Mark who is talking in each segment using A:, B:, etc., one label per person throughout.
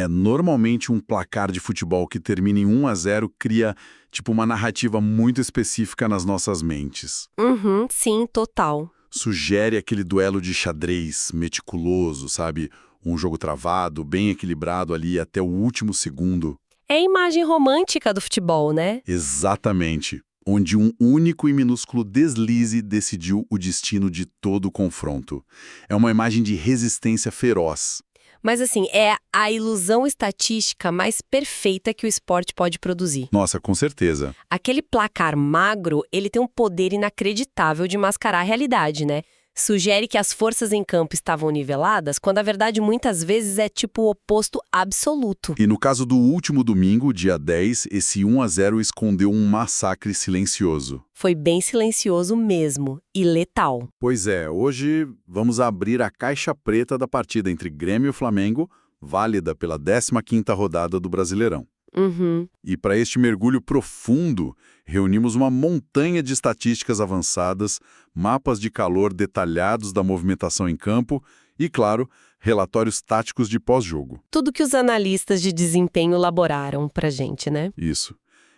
A: Normalmente um placar de futebol que termina em 1-0 cria, tipo, uma narrativa muito específica nas nossas mentes.
B: Uhum, sim, total.
A: Sugere aquele duelo de xadrez meticuloso, sabe? Um jogo travado, bem equilibrado ali até o último segundo.
B: É a imagem romântica do futebol, né?
A: Exatamente. Onde um único e minúsculo deslize decidiu o destino de todo o confronto. É uma imagem de resistência feroz.
B: Mas assim, é a ilusão estatística mais perfeita que o esporte pode produzir.
A: Nossa, com certeza.
B: Aquele placar magro, ele tem um poder inacreditável de mascarar a realidade, né? Sugere que as forças em campo estavam niveladas, quando a verdade muitas vezes é tipo o oposto absoluto.
A: E no caso do último domingo, dia 10, esse 1-0 escondeu um massacre silencioso.
B: Foi bem silencioso mesmo, e letal.
A: Pois é, hoje vamos abrir a caixa preta da partida entre Grêmio e Flamengo, válida pela 15ª rodada do Brasileirão.
B: Uhum.
A: E para este mergulho profundo, reunimos uma montanha de estatísticas avançadas, mapas de calor detalhados da movimentação em campo e, claro, relatórios táticos de pós-jogo.
B: Tudo que os analistas de desempenho elaboraram pra gente, né?
A: Isso.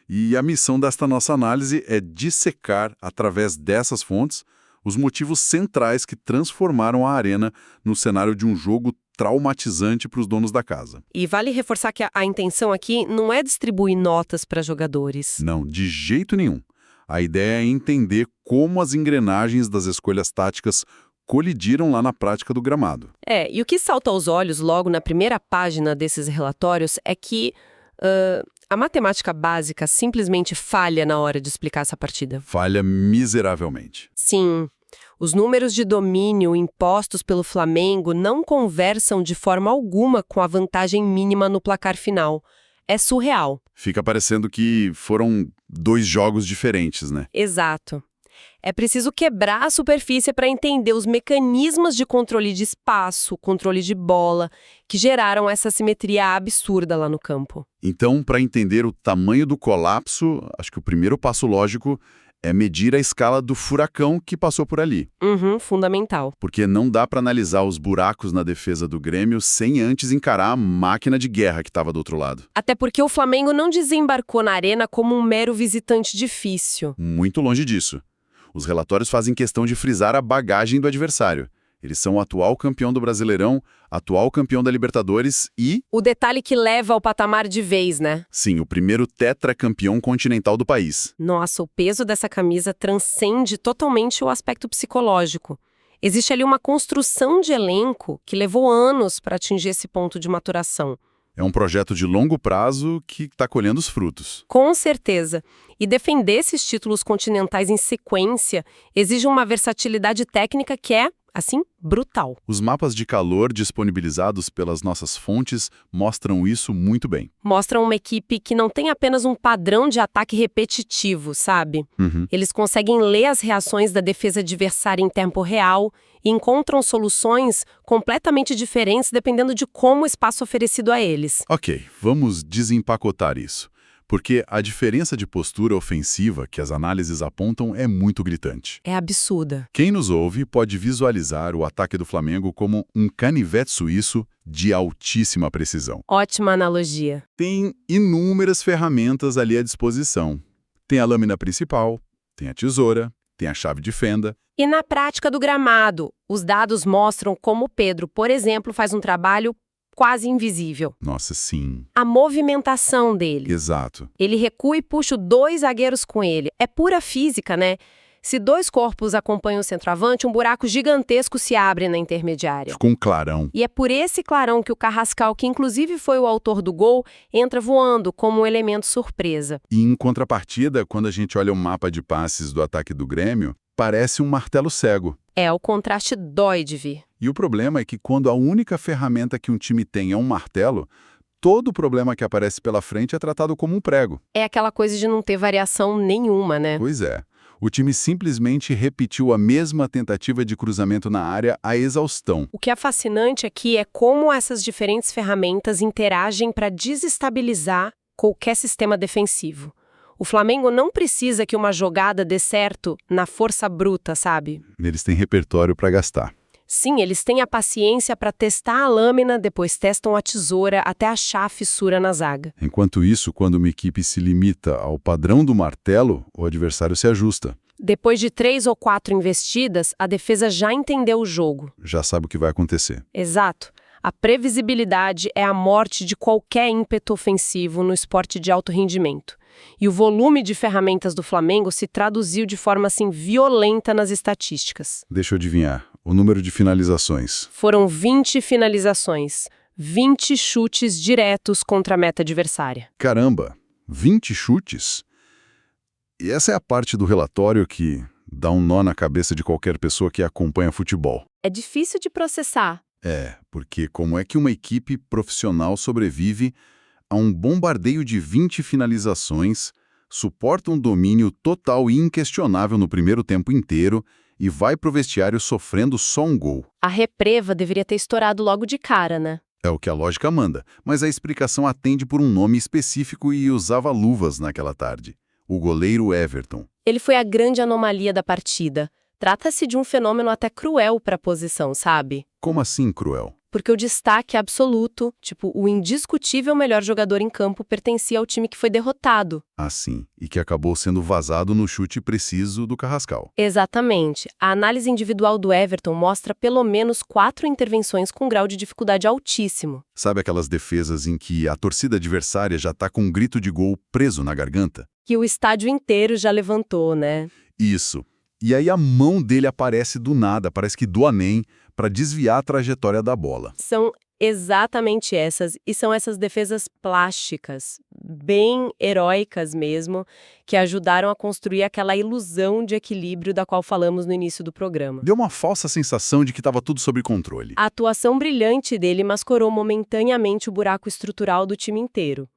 A: E a missão desta nossa análise é dissecar, através dessas fontes, os motivos centrais que transformaram a Arena no cenário de um jogo traumatizante para os donos da casa.
B: E vale reforçar que a intenção aqui não é distribuir notas para jogadores.
A: Não, de jeito nenhum. A ideia é entender como as engrenagens das escolhas táticas colidiram lá na prática do gramado.
B: E o que salta aos olhos logo na primeira página desses relatórios é que a matemática básica simplesmente falha na hora de explicar essa partida.
A: Falha miseravelmente.
B: Sim. Os números de domínio impostos pelo Flamengo não conversam de forma alguma com a vantagem mínima no placar final. É surreal.
A: Fica parecendo que foram 2 jogos diferentes, né?
B: Exato. É preciso quebrar a superfície para entender os mecanismos de controle de espaço, controle de bola, que geraram essa simetria absurda lá no campo.
A: Então, para entender o tamanho do colapso, acho que o primeiro passo lógico é medir a escala do furacão que passou por ali.
B: Fundamental.
A: Porque não dá para analisar os buracos na defesa do Grêmio sem antes encarar a máquina de guerra que estava do outro lado.
B: Até porque o Flamengo não desembarcou na arena como um mero visitante difícil.
A: Muito longe disso. Os relatórios fazem questão de frisar a bagagem do adversário. Eles são o atual campeão do Brasileirão, atual campeão da Libertadores e...
B: O detalhe que leva ao patamar de vez, né?
A: Sim, o primeiro tetracampeão continental do país.
B: Nossa, o peso dessa camisa transcende totalmente o aspecto psicológico. Existe ali uma construção de elenco que levou anos para atingir esse ponto de maturação.
A: É um projeto de longo prazo que está colhendo os frutos.
B: Com certeza. E defender esses títulos continentais em sequência exige uma versatilidade técnica que é, assim, brutal.
A: Os mapas de calor disponibilizados pelas nossas fontes mostram isso muito bem.
B: Mostram uma equipe que não tem apenas um padrão de ataque repetitivo, sabe? Eles conseguem ler as reações da defesa adversária em tempo real e encontram soluções completamente diferentes dependendo de como o espaço oferecido a eles.
A: Ok, vamos desempacotar isso. Porque a diferença de postura ofensiva que as análises apontam é muito gritante.
B: É absurda.
A: Quem nos ouve pode visualizar o ataque do Flamengo como um canivete suíço de altíssima precisão.
B: Ótima analogia.
A: Tem inúmeras ferramentas ali à disposição. Tem a lâmina principal, tem a tesoura, tem a chave de fenda.
B: E na prática do gramado, os dados mostram como o Pedro, por exemplo, faz um trabalho quase invisível.
A: Nossa, sim.
B: A movimentação dele.
A: Exato.
B: Ele recua e puxa 2 zagueiros com ele. É pura física, né? Se 2 corpos acompanham o centroavante, um buraco gigantesco se abre na intermediária.
A: Ficou um clarão.
B: E é por esse clarão que o Carrascal, que inclusive foi o autor do gol, entra voando como um elemento surpresa.
A: E em contrapartida, quando a gente olha o mapa de passes do ataque do Grêmio, parece um martelo cego.
B: O contraste dói de ver.
A: E o problema é que quando a única ferramenta que um time tem é um martelo, todo o problema que aparece pela frente é tratado como um prego.
B: É aquela coisa de não ter variação nenhuma, né?
A: Pois é. O time simplesmente repetiu a mesma tentativa de cruzamento na área à exaustão.
B: O que é fascinante aqui é como essas diferentes ferramentas interagem para desestabilizar qualquer sistema defensivo. O Flamengo não precisa que uma jogada dê certo na força bruta, sabe?
A: Eles têm repertório para gastar.
B: Sim, eles têm a paciência para testar a lâmina, depois testam a tesoura até achar a fissura na zaga.
A: Enquanto isso, quando uma equipe se limita ao padrão do martelo, o adversário se ajusta.
B: Depois de 3 ou 4 investidas, a defesa já entendeu o jogo.
A: Já sabe o que vai acontecer.
B: Exato. A previsibilidade é a morte de qualquer ímpeto ofensivo no esporte de alto rendimento. E o volume de ferramentas do Flamengo se traduziu de forma assim violenta nas estatísticas.
A: Deixa eu adivinhar. O número de finalizações.
B: Foram 20 finalizações, 20 chutes diretos contra a meta adversária.
A: Caramba, 20 chutes? E essa é a parte do relatório que dá um nó na cabeça de qualquer pessoa que acompanha futebol.
B: É difícil de processar.
A: Porque como é que uma equipe profissional sobrevive a um bombardeio de 20 finalizações, suporta um domínio total e inquestionável no primeiro tempo inteiro e vai pro vestiário sofrendo só um gol?
B: A repreva deveria ter estourado logo de cara, né?
A: É o que a lógica manda, mas a explicação atende por um nome específico e usava luvas naquela tarde. O goleiro Everton.
B: Ele foi a grande anomalia da partida. Trata-se de um fenômeno até cruel para a posição, sabe?
A: Como assim, cruel?
B: Porque o destaque absoluto, o indiscutível melhor jogador em campo, pertencia ao time que foi derrotado.
A: Assim, e que acabou sendo vazado no chute preciso do Carrascal.
B: Exatamente. A análise individual do Everton mostra pelo menos 4 intervenções com grau de dificuldade altíssimo.
A: Sabe aquelas defesas em que a torcida adversária já tá com um grito de gol preso na garganta?
B: Que o estádio inteiro já levantou, né?
A: Isso. E aí a mão dele aparece do nada, parece que do Anem, para desviar a trajetória da bola.
B: São exatamente essas, e são essas defesas plásticas, bem heróicas mesmo, que ajudaram a construir aquela ilusão de equilíbrio da qual falamos no início do programa.
A: Deu uma falsa sensação de que estava tudo sob controle.
B: A atuação brilhante dele mascarou momentaneamente o buraco estrutural do time inteiro.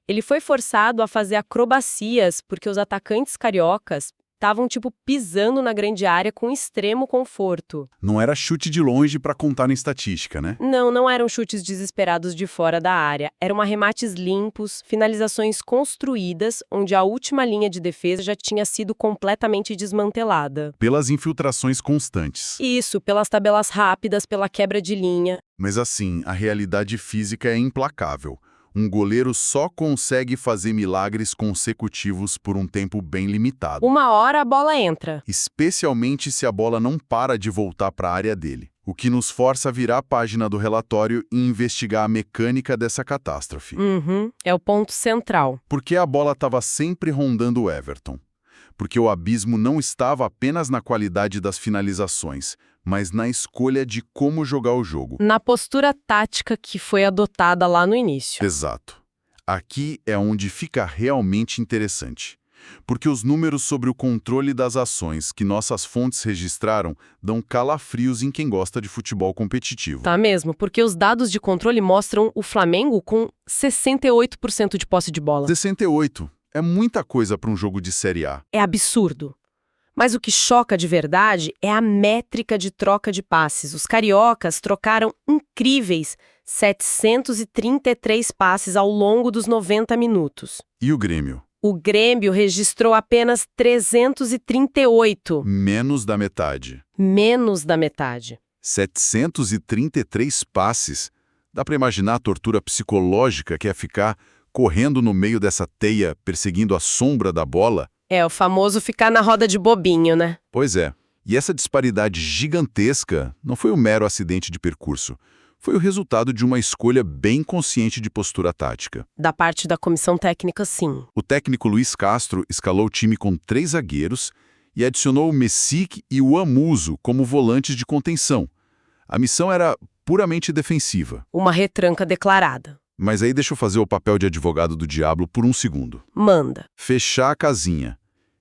B: Ele foi forçado a fazer acrobacias porque os atacantes cariocas estavam, pisando na grande área com extremo conforto.
A: Não era chute de longe para contar em estatística, né?
B: Não eram chutes desesperados de fora da área. Eram arremates limpos, finalizações construídas, onde a última linha de defesa já tinha sido completamente desmantelada.
A: Pelas infiltrações constantes.
B: Isso, pelas tabelas rápidas, pela quebra de linha.
A: Mas assim, a realidade física é implacável. Um goleiro só consegue fazer milagres consecutivos por um tempo bem limitado.
B: Uma hora a bola entra.
A: Especialmente se a bola não para de voltar para a área dele. O que nos força a virar a página do relatório e investigar a mecânica dessa catástrofe.
B: É o ponto central.
A: Porque a bola estava sempre rondando o Everton. Porque o abismo não estava apenas na qualidade das finalizações, mas na escolha de como jogar o jogo.
B: Na postura tática que foi adotada lá no início.
A: Exato. Aqui é onde fica realmente interessante. Porque os números sobre o controle das ações que nossas fontes registraram dão calafrios em quem gosta de futebol competitivo.
B: Tá mesmo, porque os dados de controle mostram o Flamengo com 68% de posse de bola.
A: 68%. É muita coisa para um jogo de Série A.
B: É absurdo. Mas o que choca de verdade é a métrica de troca de passes. Os cariocas trocaram incríveis 733 passes ao longo dos 90 minutos.
A: E o Grêmio?
B: O Grêmio registrou apenas 338.
A: Menos da metade.
B: Menos da metade.
A: 733 passes. Dá para imaginar a tortura psicológica que é ficar correndo no meio dessa teia, perseguindo a sombra da bola?
B: É o famoso ficar na roda de bobinho, né?
A: Pois é. E essa disparidade gigantesca não foi um mero acidente de percurso. Foi o resultado de uma escolha bem consciente de postura tática.
B: Da parte da comissão técnica, sim.
A: O técnico Luiz Castro escalou o time com 3 zagueiros e adicionou o Messic e o Amuso como volantes de contenção. A missão era puramente defensiva.
B: Uma retranca declarada.
A: Mas aí deixa eu fazer o papel de advogado do diabo por um segundo.
B: Manda.
A: Fechar a casinha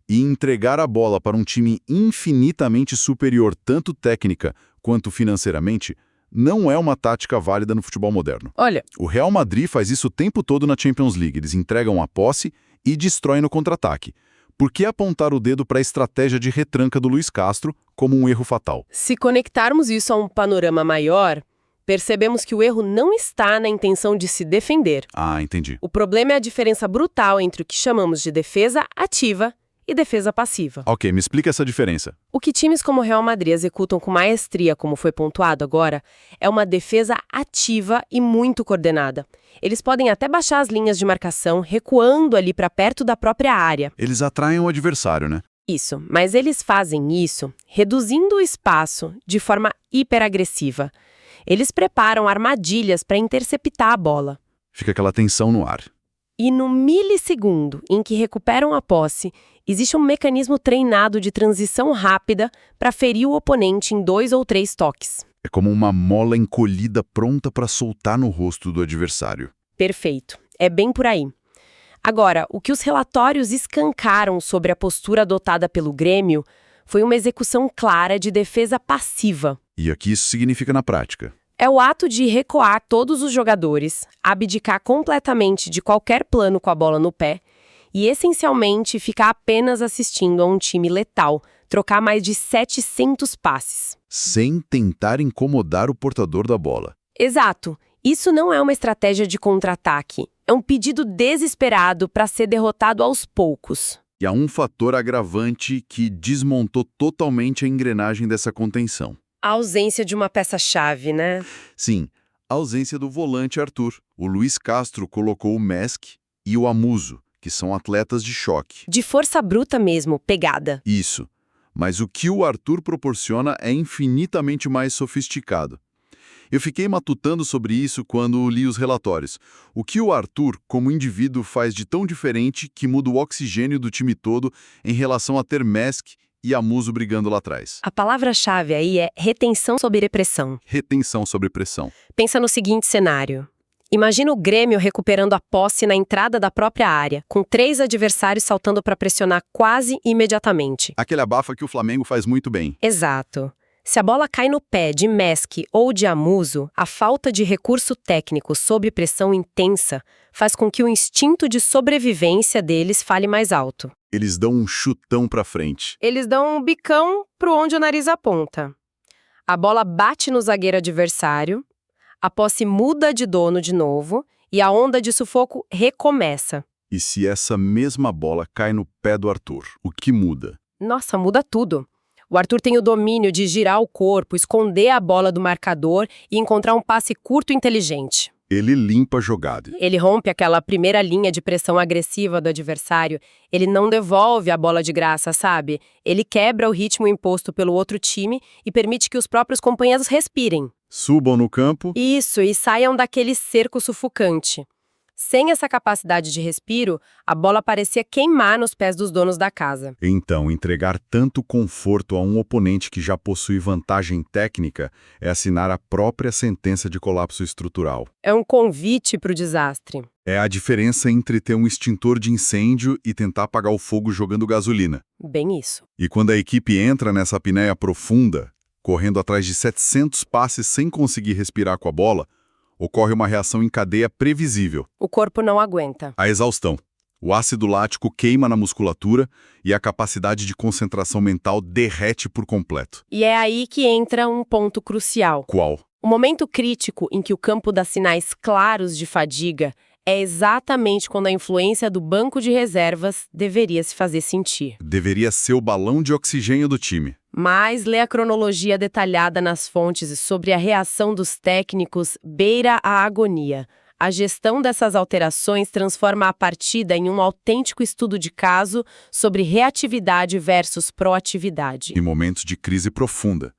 A: e entregar a bola para um time infinitamente superior tanto técnica quanto financeiramente não é uma tática válida no futebol moderno.
B: Olha,
A: o Real Madrid faz isso o tempo todo na Champions League. Eles entregam a posse e destroem no contra-ataque. Por que apontar o dedo para a estratégia de retranca do Luiz Castro como um erro fatal?
B: Se conectarmos isso a um panorama maior, percebemos que o erro não está na intenção de se defender.
A: Ah, entendi.
B: O problema é a diferença brutal entre o que chamamos de defesa ativa e defesa passiva.
A: Ok, me explica essa diferença.
B: O que times como o Real Madrid executam com maestria, como foi pontuado agora, é uma defesa ativa e muito coordenada. Eles podem até baixar as linhas de marcação, recuando ali para perto da própria área.
A: Eles atraem o adversário, né?
B: Isso, mas eles fazem isso reduzindo o espaço de forma hiperagressiva. Eles preparam armadilhas para interceptar a bola.
A: Fica aquela tensão no ar.
B: E no milissegundo em que recuperam a posse, existe um mecanismo treinado de transição rápida para ferir o oponente em 2 ou 3 toques.
A: É como uma mola encolhida pronta para soltar no rosto do adversário.
B: Perfeito. É bem por aí. Agora, o que os relatórios escancaram sobre a postura adotada pelo Grêmio foi uma execução clara de defesa passiva.
A: E o que isso significa na prática?
B: É o ato de recuar todos os jogadores, abdicar completamente de qualquer plano com a bola no pé e, essencialmente, ficar apenas assistindo a um time letal trocar mais de 700 passes.
A: Sem tentar incomodar o portador da bola.
B: Exato. Isso não é uma estratégia de contra-ataque. É um pedido desesperado para ser derrotado aos poucos.
A: E há um fator agravante que desmontou totalmente a engrenagem dessa contenção.
B: A ausência de uma peça-chave, né?
A: Sim, a ausência do volante Arthur. O Luiz Castro colocou o Mesk e o Amuso, que são atletas de choque.
B: De força bruta mesmo, pegada.
A: Isso. Mas o que o Arthur proporciona é infinitamente mais sofisticado. Eu fiquei matutando sobre isso quando li os relatórios. O que o Arthur, como indivíduo, faz de tão diferente que muda o oxigênio do time todo em relação a ter Mesk e Amuso brigando lá atrás?
B: A palavra-chave aí é retenção sob pressão.
A: Retenção sob pressão.
B: Pensa no seguinte cenário. Imagina o Grêmio recuperando a posse na entrada da própria área, com 3 adversários saltando para pressionar quase imediatamente.
A: Aquele abafa que o Flamengo faz muito bem.
B: Exato. Se a bola cai no pé de Mesk ou de Amuso, a falta de recurso técnico sob pressão intensa faz com que o instinto de sobrevivência deles fale mais alto.
A: Eles dão um chutão pra frente.
B: Eles dão um bicão pro onde o nariz aponta. A bola bate no zagueiro adversário, a posse muda de dono de novo e a onda de sufoco recomeça.
A: E se essa mesma bola cai no pé do Arthur, o que muda?
B: Nossa, muda tudo. O Arthur tem o domínio de girar o corpo, esconder a bola do marcador e encontrar um passe curto e inteligente.
A: Ele limpa a jogada.
B: Ele rompe aquela primeira linha de pressão agressiva do adversário. Ele não devolve a bola de graça, sabe? Ele quebra o ritmo imposto pelo outro time e permite que os próprios companheiros respirem.
A: Subam no campo.
B: Isso, e saiam daquele cerco sufocante. Sem essa capacidade de respiro, a bola parecia queimar nos pés dos donos da casa.
A: Então, entregar tanto conforto a um oponente que já possui vantagem técnica é assinar a própria sentença de colapso estrutural.
B: É um convite para o desastre.
A: É a diferença entre ter um extintor de incêndio e tentar apagar o fogo jogando gasolina.
B: Bem isso.
A: E quando a equipe entra nessa apneia profunda, correndo atrás de 700 passes sem conseguir respirar com a bola, ocorre uma reação em cadeia previsível.
B: O corpo não aguenta.
A: A exaustão. O ácido lático queima na musculatura e a capacidade de concentração mental derrete por completo.
B: E é aí que entra um ponto crucial.
A: Qual?
B: O momento crítico em que o campo dá sinais claros de fadiga é exatamente quando a influência do banco de reservas deveria se fazer sentir.
A: Deveria ser o balão de oxigênio do time.
B: Mas ler a cronologia detalhada nas fontes sobre a reação dos técnicos beira a agonia. A gestão dessas alterações transforma a partida em um autêntico estudo de caso sobre reatividade versus proatividade.
A: Em momentos de crise profunda.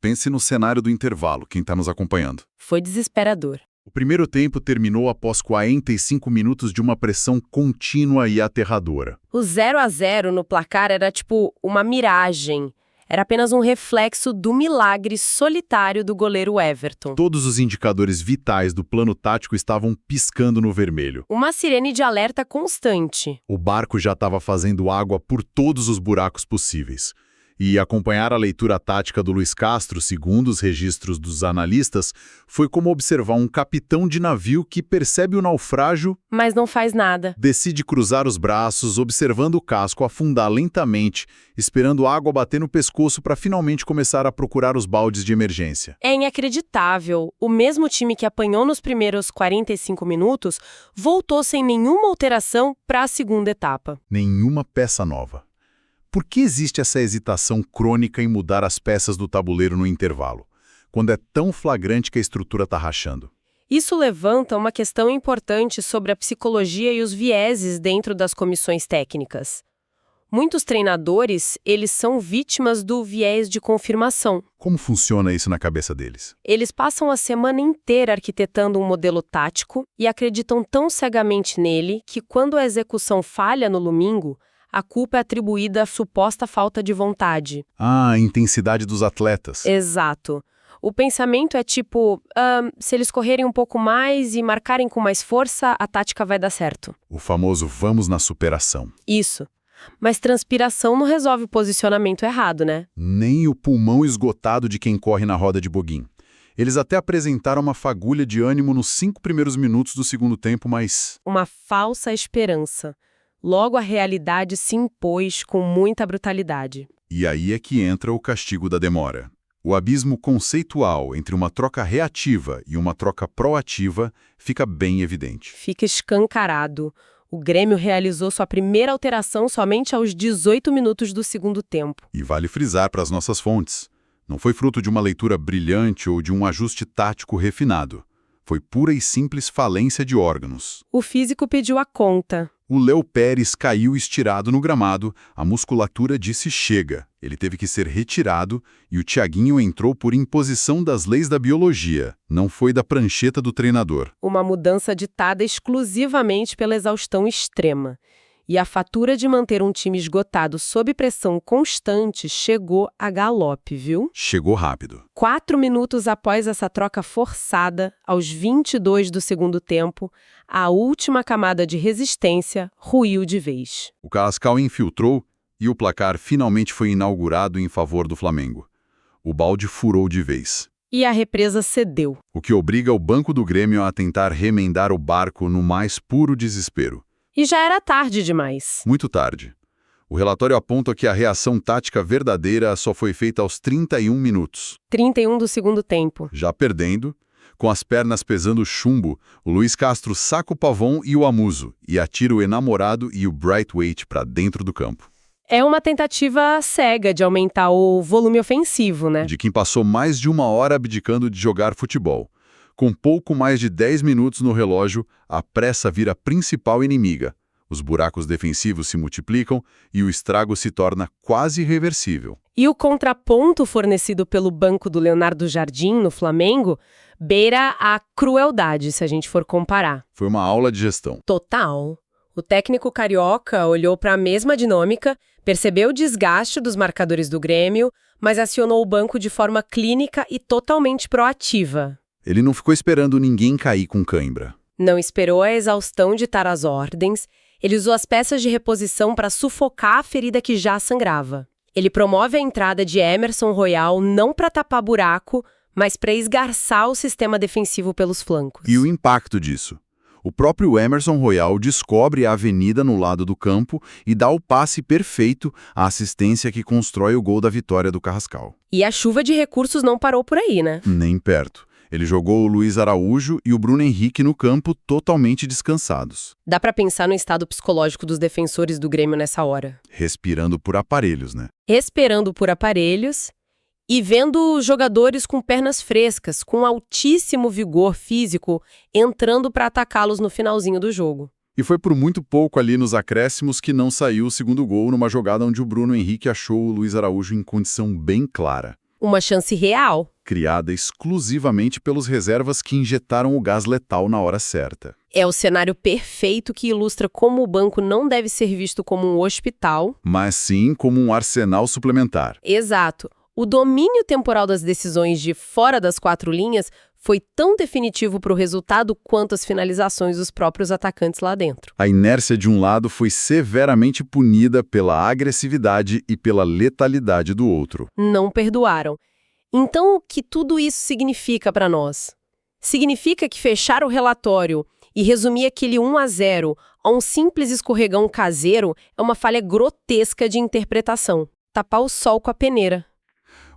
A: Pense no cenário do intervalo, quem está nos acompanhando.
B: Foi desesperador.
A: O primeiro tempo terminou após 45 minutos de uma pressão contínua e aterradora.
B: O 0-0 no placar era tipo uma miragem. Era apenas um reflexo do milagre solitário do goleiro Everton.
A: Todos os indicadores vitais do plano tático estavam piscando no vermelho.
B: Uma sirene de alerta constante.
A: O barco já estava fazendo água por todos os buracos possíveis. E acompanhar a leitura tática do Luiz Castro, segundo os registros dos analistas, foi como observar um capitão de navio que percebe o naufrágio,
B: mas não faz nada.
A: Decide cruzar os braços, observando o casco afundar lentamente, esperando a água bater no pescoço para finalmente começar a procurar os baldes de emergência.
B: É inacreditável. O mesmo time que apanhou nos primeiros 45 minutos voltou sem nenhuma alteração para a segunda etapa.
A: Nenhuma peça nova. Por que existe essa hesitação crônica em mudar as peças do tabuleiro no intervalo, quando é tão flagrante que a estrutura está rachando?
B: Isso levanta uma questão importante sobre a psicologia e os vieses dentro das comissões técnicas. Muitos treinadores, eles são vítimas do viés de confirmação.
A: Como funciona isso na cabeça deles?
B: Eles passam a semana inteira arquitetando um modelo tático e acreditam tão cegamente nele que quando a execução falha no domingo, a culpa é atribuída à suposta falta de vontade.
A: Ah, a intensidade dos atletas.
B: Exato. O pensamento é tipo, se eles correrem um pouco mais e marcarem com mais força, a tática vai dar certo.
A: O famoso vamos na superação.
B: Isso. Mas transpiração não resolve o posicionamento errado, né?
A: Nem o pulmão esgotado de quem corre na roda de boguim. Eles até apresentaram uma fagulha de ânimo nos 5 primeiros minutos do segundo tempo, mas...
B: Uma falsa esperança. Logo a realidade se impôs com muita brutalidade.
A: E aí é que entra o castigo da demora. O abismo conceitual entre uma troca reativa e uma troca proativa fica bem evidente.
B: Fica escancarado. O Grêmio realizou sua primeira alteração somente aos 18 minutos do segundo tempo.
A: E vale frisar para as nossas fontes. Não foi fruto de uma leitura brilhante ou de um ajuste tático refinado. Foi pura e simples falência de órgãos.
B: O físico pediu a conta.
A: O Léo Pérez caiu estirado no gramado, a musculatura disse chega. Ele teve que ser retirado e o Thiaguinho entrou por imposição das leis da biologia, não foi da prancheta do treinador.
B: Uma mudança ditada exclusivamente pela exaustão extrema. E a fatura de manter um time esgotado sob pressão constante chegou a galope, viu?
A: Chegou rápido.
B: 4 minutos após essa troca forçada, aos 22 do segundo tempo, a última camada de resistência ruiu de vez.
A: O Carrascal infiltrou e o placar finalmente foi inaugurado em favor do Flamengo. O balde furou de vez.
B: E a represa cedeu.
A: O que obriga o banco do Grêmio a tentar remendar o barco no mais puro desespero.
B: E já era tarde demais.
A: Muito tarde. O relatório aponta que a reação tática verdadeira só foi feita aos 31 minutos.
B: 31 do segundo tempo.
A: Já perdendo, com as pernas pesando chumbo, o Luiz Castro saca o Pavon e o Amuso e atira o enamorado e o Braithwaite para dentro do campo.
B: É uma tentativa cega de aumentar o volume ofensivo, né?
A: De quem passou mais de 1 hora abdicando de jogar futebol. Com pouco mais de 10 minutos no relógio, a pressa vira a principal inimiga. Os buracos defensivos se multiplicam e o estrago se torna quase irreversível.
B: E o contraponto fornecido pelo banco do Leonardo Jardim no Flamengo beira a crueldade, se a gente for comparar.
A: Foi uma aula de gestão.
B: Total. O técnico carioca olhou para a mesma dinâmica, percebeu o desgaste dos marcadores do Grêmio, mas acionou o banco de forma clínica e totalmente proativa.
A: Ele não ficou esperando ninguém cair com cãibra.
B: Não esperou a exaustão ditar as ordens, ele usou as peças de reposição para sufocar a ferida que já sangrava. Ele promove a entrada de Emerson Royal não para tapar buraco, mas para esgarçar o sistema defensivo pelos flancos.
A: E o impacto disso? O próprio Emerson Royal descobre a avenida no lado do campo e dá o passe perfeito à assistência que constrói o gol da vitória do Carrascal.
B: E a chuva de recursos não parou por aí, né?
A: Nem perto. Ele jogou o Luiz Araújo e o Bruno Henrique no campo totalmente descansados.
B: Dá pra pensar no estado psicológico dos defensores do Grêmio nessa hora.
A: Respirando por aparelhos, né?
B: Esperando por aparelhos e vendo jogadores com pernas frescas, com altíssimo vigor físico, entrando pra atacá-los no finalzinho do jogo.
A: E foi por muito pouco ali nos acréscimos que não saiu o segundo gol numa jogada onde o Bruno Henrique achou o Luiz Araújo em condição bem clara.
B: Uma chance real.
A: Criada exclusivamente pelos reservas que injetaram o gás letal na hora certa.
B: É o cenário perfeito que ilustra como o banco não deve ser visto como um hospital,
A: mas sim como um arsenal suplementar.
B: Exato. O domínio temporal das decisões de fora das 4 linhas foi tão definitivo para o resultado quanto as finalizações dos próprios atacantes lá dentro.
A: A inércia de um lado foi severamente punida pela agressividade e pela letalidade do outro.
B: Não perdoaram. Então, o que tudo isso significa para nós? Significa que fechar o relatório e resumir aquele 1-0 a um simples escorregão caseiro é uma falha grotesca de interpretação. Tapar o sol com a peneira.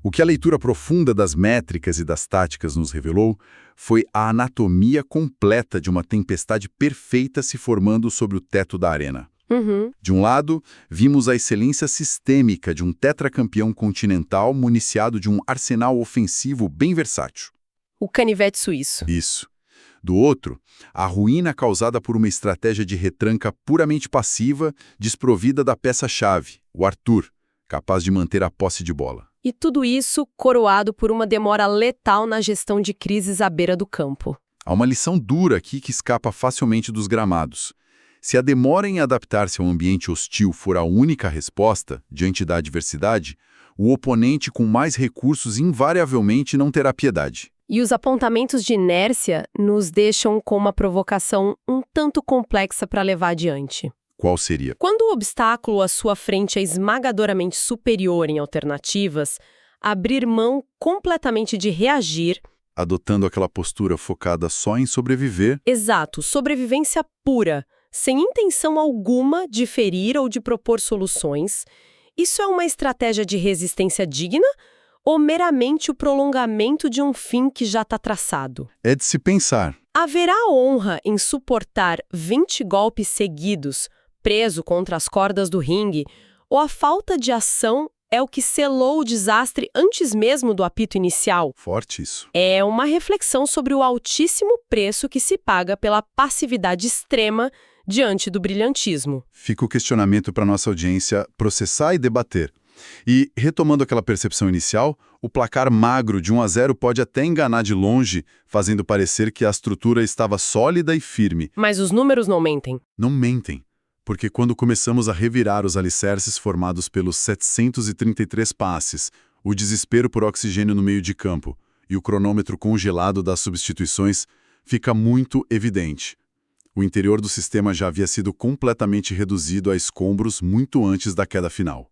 A: O que a leitura profunda das métricas e das táticas nos revelou foi a anatomia completa de uma tempestade perfeita se formando sobre o teto da arena.
B: Uhum.
A: De um lado, vimos a excelência sistêmica de um tetracampeão continental municiado de um arsenal ofensivo bem versátil.
B: O canivete suíço.
A: Isso. Do outro, a ruína causada por uma estratégia de retranca puramente passiva, desprovida da peça-chave, o Arthur, capaz de manter a posse de bola.
B: E tudo isso coroado por uma demora letal na gestão de crises à beira do campo.
A: Há uma lição dura aqui que escapa facilmente dos gramados. Se a demora em adaptar-se a um ambiente hostil for a única resposta, diante da adversidade, o oponente com mais recursos invariavelmente não terá piedade.
B: E os apontamentos de inércia nos deixam com uma provocação um tanto complexa para levar adiante.
A: Qual seria?
B: Quando o obstáculo à sua frente é esmagadoramente superior em alternativas, abrir mão completamente de reagir.
A: Adotando aquela postura focada só em sobreviver.
B: Exato, sobrevivência pura, sem intenção alguma de ferir ou de propor soluções. Isso é uma estratégia de resistência digna ou meramente o prolongamento de um fim que já está traçado?
A: É de se pensar.
B: Haverá honra em suportar 20 golpes seguidos, preso contra as cordas do ringue, ou a falta de ação é o que selou o desastre antes mesmo do apito inicial?
A: Forte isso.
B: É uma reflexão sobre o altíssimo preço que se paga pela passividade extrema diante do brilhantismo.
A: Fica o questionamento para nossa audiência processar e debater. E, retomando aquela percepção inicial, o placar magro de 1-0 pode até enganar de longe, fazendo parecer que a estrutura estava sólida e firme.
B: Mas os números não mentem.
A: Não mentem, porque quando começamos a revirar os alicerces formados pelos 733 passes, o desespero por oxigênio no meio de campo e o cronômetro congelado das substituições, fica muito evidente. O interior do sistema já havia sido completamente reduzido a escombros muito antes da queda final.